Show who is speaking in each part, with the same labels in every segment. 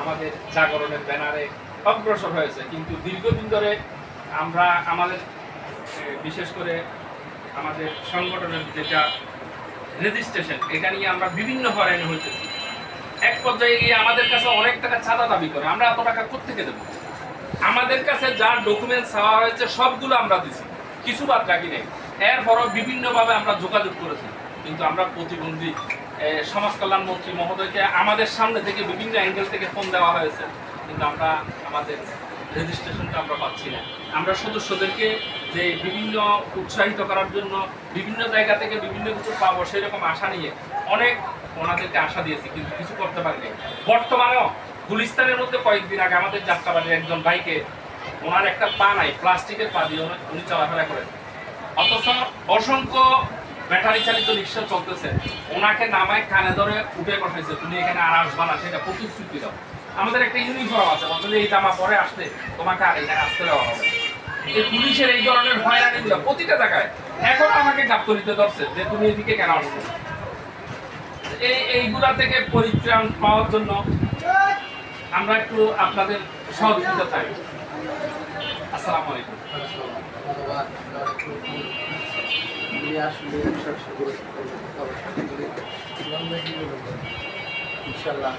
Speaker 1: আমাদের জাগরণের ব্যানারে অগ্রসর হয়েছে, কিন্তু দীর্ঘদিন ধরে আমরা আমাদের বিশেষ করে আমাদের সংগঠনের যেটা রেজিস্ট্রেশন, এটা নিয়ে আমরা বিভিন্ন হয়রানি হইতেছি। এক পর্যায়ে গিয়ে আমাদের কাছে অনেক টাকা চাঁদা দাবি করে। আমরা এত টাকা কোত্থেকে দেবো? আমাদের কাছে যা ডকুমেন্টস চাওয়া হয়েছে সবগুলো আমরা দিছি, কিছু বাদ রাখি নেই। এরপরও বিভিন্নভাবে আমরা যোগাযোগ করেছি, কিন্তু আমরা প্রতিবন্ধী সমাজ কল্যাণ মন্ত্রী মহোদয়কে আমাদের সামনে থেকে বিভিন্ন অ্যাঙ্গেল থেকে ফোন দেওয়া হয়েছে, কিন্তু আমরা আমাদের রেজিস্ট্রেশনটা আমরা পাচ্ছি না। আমরা সদস্যদেরকে যে বিভিন্ন উৎসাহিত করার জন্য বিভিন্ন জায়গা থেকে বিভিন্ন কিছু পাবো সেরকম আশা নিয়ে অনেক ওনাদেরকে আশা দিয়েছি, কিন্তু কিছু করতে পারিনি। বর্তমানেও গুলিস্তানের মধ্যে কয়েকদিন আগে আমাদের যাত্রাবাড়ির একজন ভাইকে, ওনার একটা পা নাই, প্লাস্টিকের পা দিয়ে উনি চলাফেরা করেন, অথচ অসংখ্য ব্যাটারি চালিত রিক্সা চলতেছে, ওনাকে নামায় কানে ধরে উঠে পাঠাইছে, তুমি এখানে আর আসবা না, সেটা প্রতিশ্রুতি দাও। আমাদের একটা ইউনিফর্ম আছে, বলছে এই জামা পরে আসতে তোমাকে আর এখানে আসতে দেওয়া হবে। এই পুলিশের এই ধরনের হয়রানিগুলো প্রতিটা জায়গায় এখন আমাকে গাবতলিতে ধরছে যে তুমি এদিকে কেন আসছো। এইগুলা থেকে পরিত্রাণ পাওয়ার জন্য আমরা একটু আপনাদের সহযোগিতা চাই। আসসালামু আলাইকুম।
Speaker 2: ইনশাআল্লাহ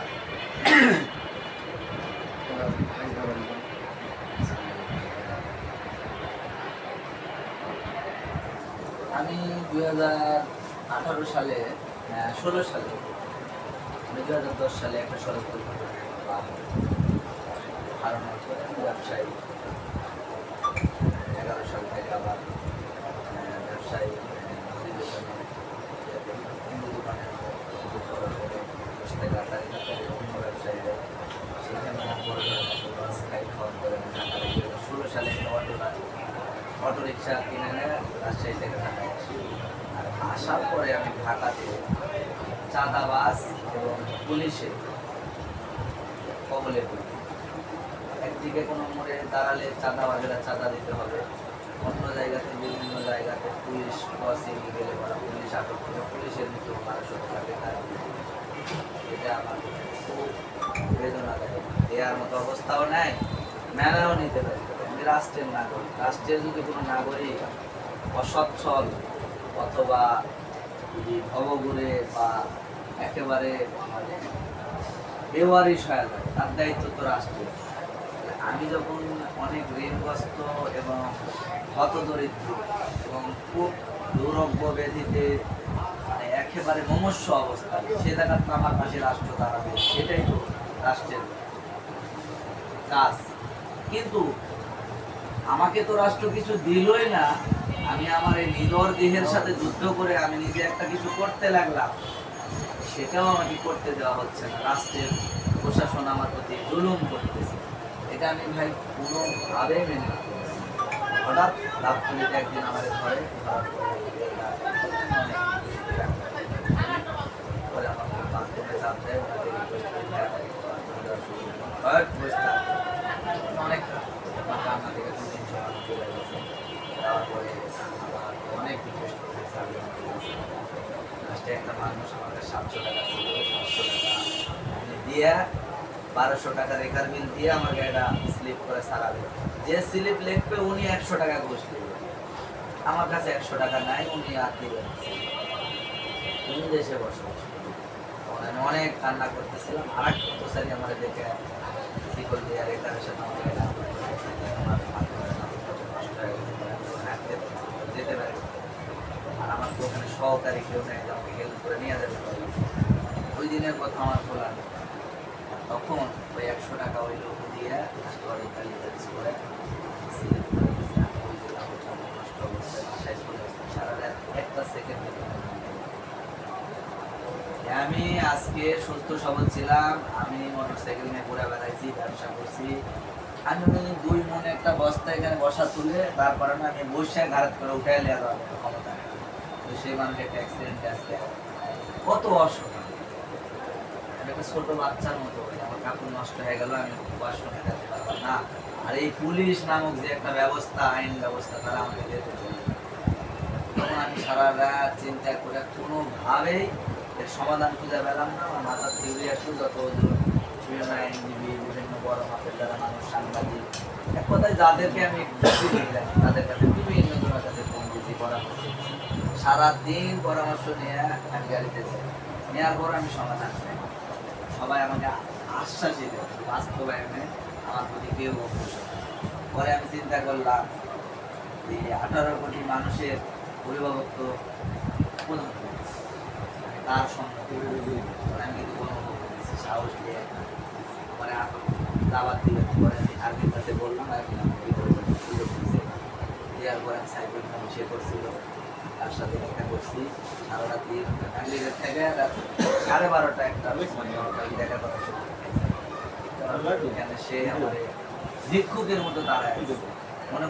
Speaker 2: আমি 2018 সালে 16 সালে 2010 সালে একটা সড়ক দুর্ঘটনা হারানোর পরে ব্যবসায়ী 11 সাল থেকে আবার ব্যবসায়ী হিন্দু দোকানে ব্যবসায়ীরা সেখানে খাই খাওয়া করে 16 সালে অটো রিক্সা কিনে নেয় রাজশাহী থেকে ঢাকায় আসি। আর আসার পরে আমি ঢাকাতে চাঁদাবাজ এবং পুলিশের কবলে পড়ি। একদিকে কোনো মোড়ে দাঁড়ালে চাঁদাবাজেরা চাঁদা দিতে হবে, অন্য জায়গাতে বিভিন্ন জায়গাতে পুলিশ ক্রসিং গেলে ওরা পুলিশ আটক করে পুলিশের মতো 1200 টাকা বেতন। এটা আমার খুব বেদনাদায়ক। দেওয়ার মতো অবস্থাও নেয়, মেলাও নিতে পারি। আমি রাষ্ট্রের নাগরিক, রাষ্ট্রের যদি কোনো নাগরিক অসচ্ছল অথবা ভবঘুরে বা একেবারে বেওয়ারিশ হয়ে যায়, তার দায়িত্ব তো রাষ্ট্রের। আমি যখন অনেক ঋণগ্রস্ত এবং হতদরিদ্র এবং খুব দুরব্য ব্যাধিতে মানে একেবারে মুমূর্ষ অবস্থায়, সে জায়গায় তো আমার পাশে রাষ্ট্র দাঁড়াবে, সেটাই তো রাষ্ট্রের কাজ। কিন্তু আমাকে তো রাষ্ট্র কিছু দিলই না, আমি আমার এই নিদর দেহের সাথে যুদ্ধ করে আমি নিজে একটা কিছু করতে লাগলাম, সেটাও আমাকে করতে দেওয়া হচ্ছে না। রাষ্ট্রের প্রশাসন আমার প্রতি জুলুম করতেছে, এটা আমি ভাই কোনোভাবে মেনে নিতে পারি। হঠাৎ গাবতলীতে একদিন আমাদের ঘরে আমার বাথরুমে চাপ দেয়, অনেক কান্না থেকে 2-300 টাকা চলে গেছে। দেওয়ার পরে অনেক রিকোয়েস্ট করতেছে, লাস্টে একটা মানুষ আমাদের 700 টাকা ছিল, 500 টাকা দিয়ে 1200 টাকা রেখার বিল দিয়ে আমার গাড়িটা স্লিপ করে সারাবে। যে স্লিপ লিখবে উনি 100 টাকা ঘুষ দেবে, আমার কাছে 100 টাকা নাই, উনি আর দিবেন। উনি দেশে বসবাস করি, আমি অনেক কান্না করতেছিলাম। আর এক প্রচারী আমার দেখে শিকল দিয়ে রেখারের সাথে আমার যেতে পারে, আর আমার তো ওখানে সহকারী কেউ নেই আমাকে হেল্প করে নিয়ে যাবে। ওই দিনের কথা আমার বলার, তখন ওই 100 টাকা ওই লোক দিয়ে করে নষ্ট অবস্থায় বাসায় চলে আসছে। সারা রাত একটা সেকেন্ড আমি আজকে সুস্থ সবল ছিলাম, আমি মোটরসাইকেল নিয়ে ঘুরে বেড়াইছি, ব্যবসা করছি। আমি 2 মনে একটা বস্তা এখানে বসা তুলে তারপরে আমি বসে ঘাড় করে উঠে নেওয়া ক্ষমতা, তো সেই মানুষের একটা অ্যাক্সিডেন্ট আজকে কত অসহায়। আমি একটা ছোট বাচ্চার মতো, আমার কাপড় নষ্ট হয়ে গেল, আমি ওয়াশরুমে যেতে পারলাম না। আর এই পুলিশ নামক যে একটা ব্যবস্থা, আইন ব্যবস্থা, তারা আমাকে যেতে দেবে। তখন আমি সারা রাত চিন্তা করে কোনোভাবেই এর সমাধান খুঁজে পেলাম না। আমার মাথার থিওরি আসলো, যত বিভিন্ন আইনজীবী বড় মাপের যারা মানুষ সাংবাদিক, এক কথায় যাদেরকে আমি বেশি জানি তাদের কাছে বিভিন্ন জনের কাছে ফোন দিয়েছি, পরামর্শ দিয়েছি। সারাদিন পরামর্শ নিয়ে আমি গাড়িতে যাই, নেওয়ার পর আমি সমাধান পাই। সবাই আমাকে আশ্বাসই দেয়, বাস্তবায়নে আমার প্রতি কেউ অগ্রসর না। পরে আমি চিন্তা করলাম যে 18 কোটি মানুষের অভিভাবকত্ব প্রধান তার সম্মতি আমি কিন্তু অনুভব করেছি, সাহস দিয়ে মানে দাবাত দিলেন। পরে আমি আর্মির কাছে বললাম, আর্মি আমাকে ভিতরে সুযোগ দিয়েছে। দেওয়ার পরে আমি সাইকেল সে করছিল, তার সাথে দেখা করছি সারা রাত্রি ফ্যামিলিদের থেকে রাত 12:30 একটা দেখার কথা শুরু এখানে সে আমার ভিক্ষুকের মতো দাঁড়ায় মনে